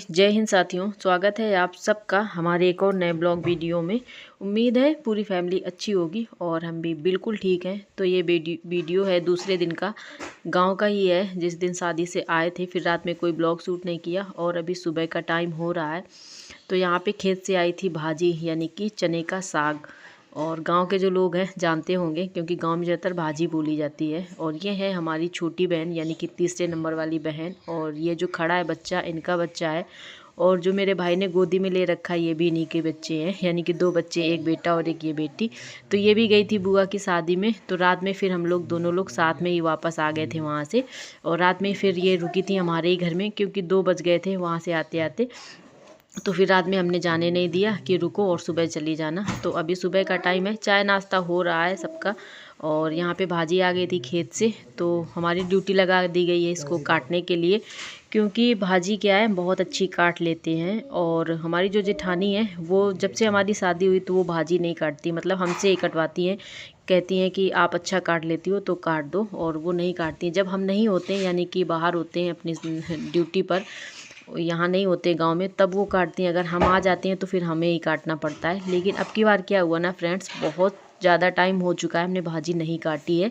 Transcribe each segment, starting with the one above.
जय हिंद साथियों, स्वागत है आप सबका हमारे एक और नए ब्लॉग वीडियो में। उम्मीद है पूरी फैमिली अच्छी होगी और हम भी बिल्कुल ठीक हैं। तो ये वीडियो है दूसरे दिन का, गांव का ही है। जिस दिन शादी से आए थे, फिर रात में कोई ब्लॉग शूट नहीं किया और अभी सुबह का टाइम हो रहा है। तो यहाँ पे खेत से आई थी भाजी, यानी कि चने का साग। और गांव के जो लोग हैं जानते होंगे, क्योंकि गांव में ज़्यादातर भाजी बोली जाती है। और ये है हमारी छोटी बहन, यानी कि तीसरे नंबर वाली बहन। और ये जो खड़ा है बच्चा, इनका बच्चा है। और जो मेरे भाई ने गोदी में ले रखा है, ये भी इन्हीं के बच्चे हैं, यानी कि 2 बच्चे, एक बेटा और एक ये बेटी। तो ये भी गई थी बुआ की शादी में। तो रात में फिर हम लोग दोनों लोग साथ में ही वापस आ गए थे वहाँ से। और रात में फिर ये रुकी थी हमारे ही घर में, क्योंकि 2 बज गए थे वहाँ से आते आते। तो फिर रात में हमने जाने नहीं दिया कि रुको और सुबह चली जाना। तो अभी सुबह का टाइम है, चाय नाश्ता हो रहा है सबका। और यहाँ पे भाजी आ गई थी खेत से, तो हमारी ड्यूटी लगा दी गई है इसको काटने के लिए। क्योंकि भाजी क्या है, बहुत अच्छी काट लेते हैं। और हमारी जो जेठानी है, वो जब से हमारी शादी हुई तो वो भाजी नहीं काटती, मतलब हमसे ही कटवाती हैं। कहती हैं कि आप अच्छा काट लेती हो तो काट दो, और वो नहीं काटती। जब हम नहीं होते हैं, यानी कि बाहर होते हैं अपनी ड्यूटी पर, यहाँ नहीं होते गांव में, तब वो काटती हैं। अगर हम आ जाते हैं तो फिर हमें ही काटना पड़ता है। लेकिन अब की बार क्या हुआ ना फ्रेंड्स, बहुत ज़्यादा टाइम हो चुका है हमने भाजी नहीं काटी है।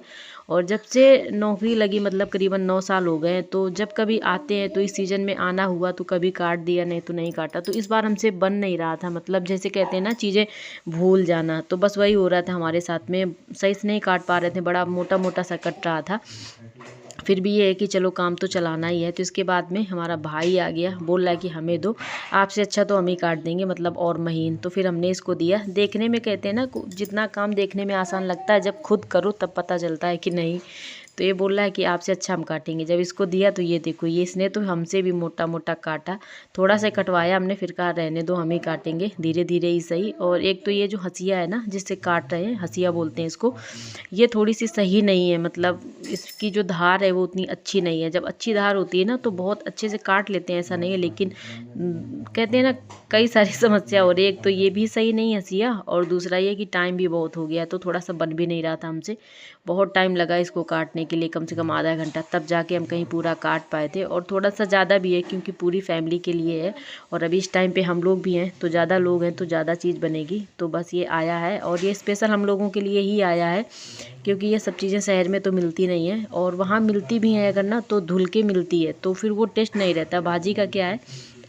और जब से नौकरी लगी, मतलब करीबन 9 साल हो गए हैं, तो जब कभी आते हैं तो इस सीज़न में आना हुआ तो कभी काट दिया, नहीं तो नहीं काटा। तो इस बार हमसे बन नहीं रहा था, मतलब जैसे कहते हैं ना, चीज़ें भूल जाना। तो बस वही हो रहा था हमारे साथ में, सही से नहीं काट पा रहे थे, बड़ा मोटा मोटा सा कट रहा था। फिर भी ये है कि चलो काम तो चलाना ही है। तो इसके बाद में हमारा भाई आ गया, बोल रहा है कि हमें दो, आपसे अच्छा तो हम ही काट देंगे, मतलब और महीन। तो फिर हमने इसको दिया। देखने में कहते हैं ना, जितना काम देखने में आसान लगता है, जब खुद करो तब पता चलता है कि नहीं। तो ये बोल रहा है कि आपसे अच्छा हम काटेंगे। जब इसको दिया तो ये देखो, ये इसने तो हमसे भी मोटा मोटा काटा। थोड़ा सा कटवाया हमने, फिर कहा रहने दो, हम ही काटेंगे, धीरे धीरे ही सही। और एक तो ये जो हंसिया है ना, जिससे काट रहे हैं, हंसिया बोलते हैं इसको, ये थोड़ी सी सही नहीं है। मतलब इसकी जो धार है वो उतनी अच्छी नहीं है। जब अच्छी धार होती है ना तो बहुत अच्छे से काट लेते हैं, ऐसा नहीं है। लेकिन कहते हैं ना, कई सारी समस्या हो रही है। एक तो ये भी सही नहीं हंसिया, और दूसरा ये कि टाइम भी बहुत हो गया, तो थोड़ा सा बन भी नहीं रहा था हमसे। बहुत टाइम लगा इसको काटने के लिए, कम से कम आधा घंटा, तब जाके हम कहीं पूरा काट पाए थे। और थोड़ा सा ज़्यादा भी है, क्योंकि पूरी फैमिली के लिए है। और अभी इस टाइम पे हम लोग भी हैं, तो ज़्यादा लोग हैं तो ज़्यादा चीज़ बनेगी। तो बस ये आया है, और ये स्पेशल हम लोगों के लिए ही आया है, क्योंकि ये सब चीज़ें शहर में तो मिलती नहीं है। और वहाँ मिलती भी हैं अगर ना, तो धुल के मिलती है, तो फिर वो टेस्ट नहीं रहता। भाजी का क्या है,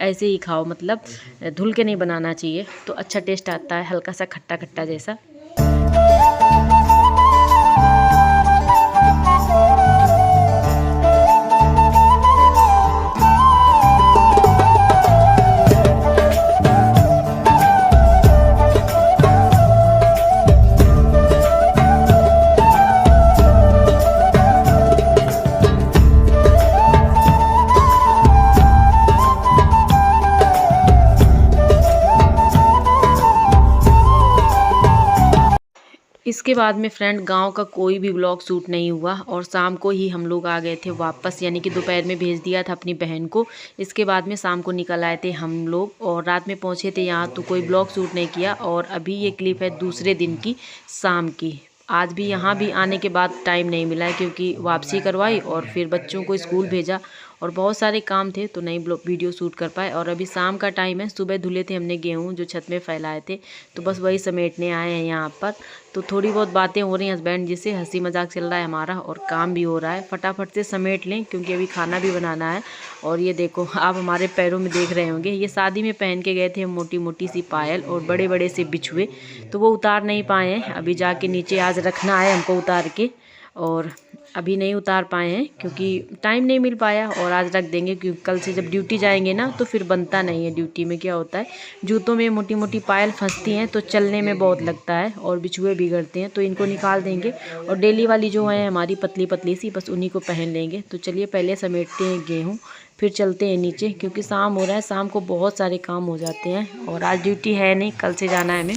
ऐसे ही खाओ, मतलब धुल के नहीं बनाना चाहिए, तो अच्छा टेस्ट आता है, हल्का सा खट्टा खट्टा जैसा। इसके बाद में फ्रेंड गांव का कोई भी व्लॉग शूट नहीं हुआ, और शाम को ही हम लोग आ गए थे वापस, यानी कि दोपहर में भेज दिया था अपनी बहन को। इसके बाद में शाम को निकल आए थे हम लोग, और रात में पहुंचे थे यहाँ, तो कोई ब्लॉग शूट नहीं किया। और अभी ये क्लिप है दूसरे दिन की शाम की। आज भी यहाँ भी आने के बाद टाइम नहीं मिला है, क्योंकि वापसी करवाई और फिर बच्चों को स्कूल भेजा, और बहुत सारे काम थे, तो नहीं वीडियो शूट कर पाए। और अभी शाम का टाइम है। सुबह धुले थे हमने गेहूँ, जो छत में फैलाए थे, तो बस वही समेटने आए हैं यहाँ पर। तो थोड़ी बहुत बातें हो रही हैं हस्बैंड जी से, हंसी मजाक चल रहा है हमारा, और काम भी हो रहा है। फटाफट से समेट लें, क्योंकि अभी खाना भी बनाना है। और ये देखो, आप हमारे पैरों में देख रहे होंगे, ये शादी में पहन के गए थे मोटी मोटी सी पायल और बड़े बड़े से बिछुए, तो वो उतार नहीं पाए हैं। अभी जाके नीचे आज रखना है हमको उतार के, और अभी नहीं उतार पाए हैं क्योंकि टाइम नहीं मिल पाया। और आज रख देंगे, क्योंकि कल से जब ड्यूटी जाएंगे ना, तो फिर बनता नहीं है। ड्यूटी में क्या होता है, जूतों में मोटी मोटी पायल फंसती हैं, तो चलने में बहुत लगता है, और बिछुए बिगड़ते हैं, तो इनको निकाल देंगे। और डेली वाली जो है हमारी पतली पतली सी, बस उन्हीं को पहन लेंगे। तो चलिए पहले समेटते हैं गेहूँ, फिर चलते हैं नीचे, क्योंकि शाम हो रहा है। शाम को बहुत सारे काम हो जाते हैं, और आज ड्यूटी है नहीं, कल से जाना है हमें।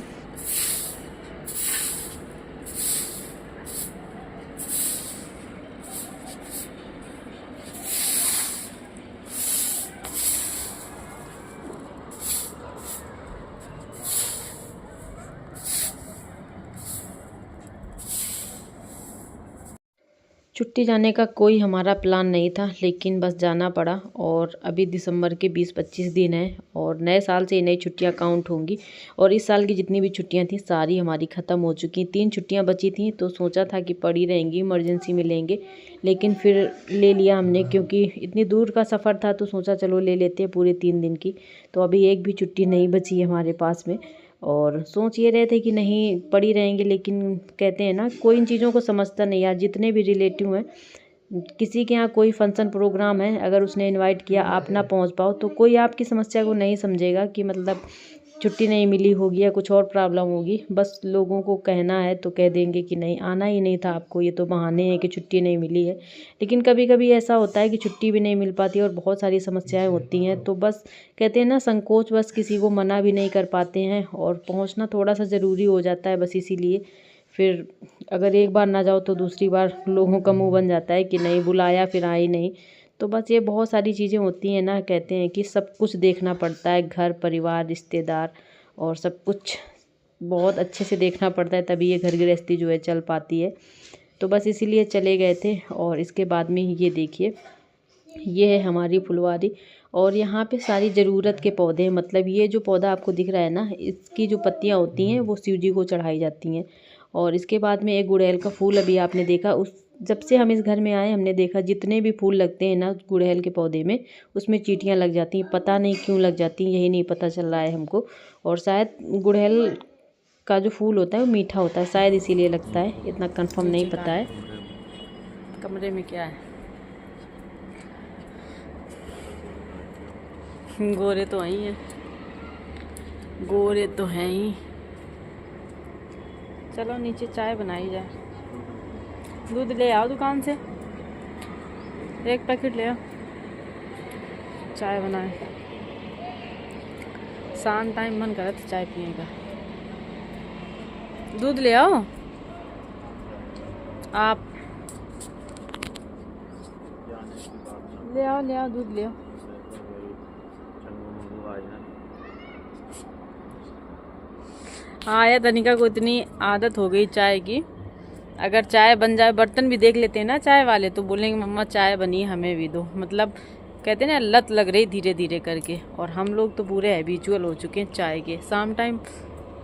छुट्टी जाने का कोई हमारा प्लान नहीं था, लेकिन बस जाना पड़ा। और अभी दिसंबर के 20-25 दिन हैं और नए साल से नई छुट्टियां काउंट होंगी। और इस साल की जितनी भी छुट्टियां थी सारी हमारी ख़त्म हो चुकी। 3 छुट्टियां बची थी तो सोचा था कि पड़ी रहेंगी, इमरजेंसी में लेंगे, लेकिन फिर ले लिया हमने क्योंकि इतनी दूर का सफ़र था तो सोचा चलो ले लेते हैं पूरे 3 दिन की। तो अभी एक भी छुट्टी नहीं बची है हमारे पास में। और सोच ये रहे थे कि नहीं पड़ी रहेंगे, लेकिन कहते हैं ना कोई इन चीज़ों को समझता नहीं यार। जितने भी रिलेटिव हैं, किसी के यहाँ कोई फंक्शन प्रोग्राम है, अगर उसने इनवाइट किया आप ना पहुँच पाओ तो कोई आपकी समस्या को नहीं समझेगा कि मतलब छुट्टी नहीं मिली होगी या कुछ और प्रॉब्लम होगी। बस लोगों को कहना है तो कह देंगे कि नहीं आना ही नहीं था आपको, ये तो बहाने हैं कि छुट्टी नहीं मिली है। लेकिन कभी कभी ऐसा होता है कि छुट्टी भी नहीं मिल पाती और बहुत सारी समस्याएं होती हैं, तो बस कहते हैं ना संकोच बस किसी को मना भी नहीं कर पाते हैं और पहुंचना थोड़ा सा ज़रूरी हो जाता है। बस इसीलिए फिर अगर एक बार ना जाओ तो दूसरी बार लोगों का मुँह बन जाता है कि नहीं बुलाया फिर आई नहीं। तो बस ये बहुत सारी चीज़ें होती हैं ना, कहते हैं कि सब कुछ देखना पड़ता है, घर परिवार रिश्तेदार और सब कुछ बहुत अच्छे से देखना पड़ता है, तभी ये घर गृहस्थी जो है चल पाती है। तो बस इसीलिए चले गए थे। और इसके बाद में ये देखिए, ये है हमारी फुलवारी और यहाँ पे सारी ज़रूरत के पौधे हैं। मतलब ये जो पौधा आपको दिख रहा है ना, इसकी जो पत्तियाँ होती हैं वो शिव जी को चढ़ाई जाती हैं। और इसके बाद में एक गुड़हल का फूल अभी आपने देखा, उस जब से हम इस घर में आए हमने देखा जितने भी फूल लगते हैं ना गुड़हल के पौधे में, उसमें चींटियाँ लग जाती हैं। पता नहीं क्यों लग जाती हैं, यही नहीं पता चल रहा है हमको। और शायद गुड़हल का जो फूल होता है वो मीठा होता है, शायद इसीलिए लगता है, इतना कंफर्म नहीं पता है। कमरे में क्या है? गोरे तो ही हैं, गोरे तो हैं ही। चलो नीचे चाय बनाई जाए। दूध ले आओ दुकान से, 1 पैकेट ले आओ, चाय बनाए। शाम टाइम मन करे तो चाय पिए का। दूध ले आओ आप, ले आओ दूध ले आओ। हाँ यार, तनिका को इतनी आदत हो गई चाय की, अगर चाय बन जाए, बर्तन भी देख लेते हैं ना चाय वाले तो बोलेंगे मम्मा चाय बनी हमें भी दो। मतलब कहते हैं ना लत लग रही धीरे धीरे करके। और हम लोग तो पूरे हैबिचुअल हो चुके हैं चाय के। शाम टाइम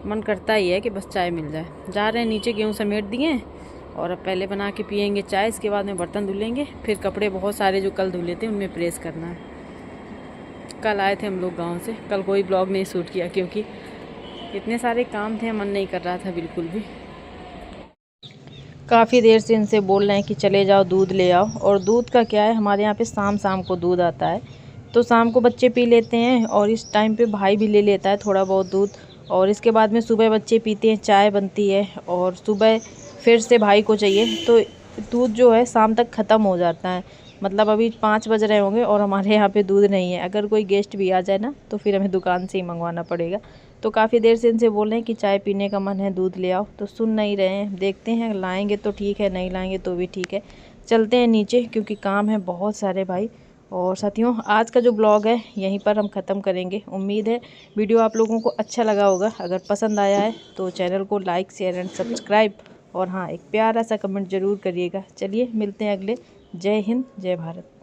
मन करता ही है कि बस चाय मिल जाए। जा रहे हैं नीचे, गेहूँ समेट दिए और अब पहले बना के पियेंगे चाय, इसके बाद में बर्तन धुलेंगे, फिर कपड़े बहुत सारे जो कल धुले थे उनमें प्रेस करना है। कल आए थे हम लोग गाँव से, कल कोई ब्लॉग नहीं शूट किया क्योंकि इतने सारे काम थे, मन नहीं कर रहा था बिल्कुल भी। काफ़ी देर से इनसे बोल रहे हैं कि चले जाओ दूध ले आओ। और दूध का क्या है, हमारे यहाँ पे शाम को दूध आता है तो शाम को बच्चे पी लेते हैं और इस टाइम पे भाई भी ले लेता है थोड़ा बहुत दूध। और इसके बाद में सुबह बच्चे पीते हैं, चाय बनती है और सुबह फिर से भाई को चाहिए। तो दूध जो है शाम तक ख़त्म हो जाता है। मतलब अभी 5 बज रहे होंगे और हमारे यहाँ पे दूध नहीं है। अगर कोई गेस्ट भी आ जाए ना तो फिर हमें दुकान से ही मंगवाना पड़ेगा। तो काफ़ी देर से इनसे बोल रहे हैं कि चाय पीने का मन है, दूध ले आओ, तो सुन नहीं रहे हैं। देखते हैं, लाएंगे तो ठीक है, नहीं लाएंगे तो भी ठीक है। चलते हैं नीचे क्योंकि काम है बहुत सारे भाई। और साथियों, आज का जो ब्लॉग है यहीं पर हम ख़त्म करेंगे। उम्मीद है वीडियो आप लोगों को अच्छा लगा होगा। अगर पसंद आया है तो चैनल को लाइक शेयर एंड सब्सक्राइब, और हाँ एक प्यारा सा कमेंट ज़रूर करिएगा। चलिए मिलते हैं अगले। जय हिंद, जय भारत।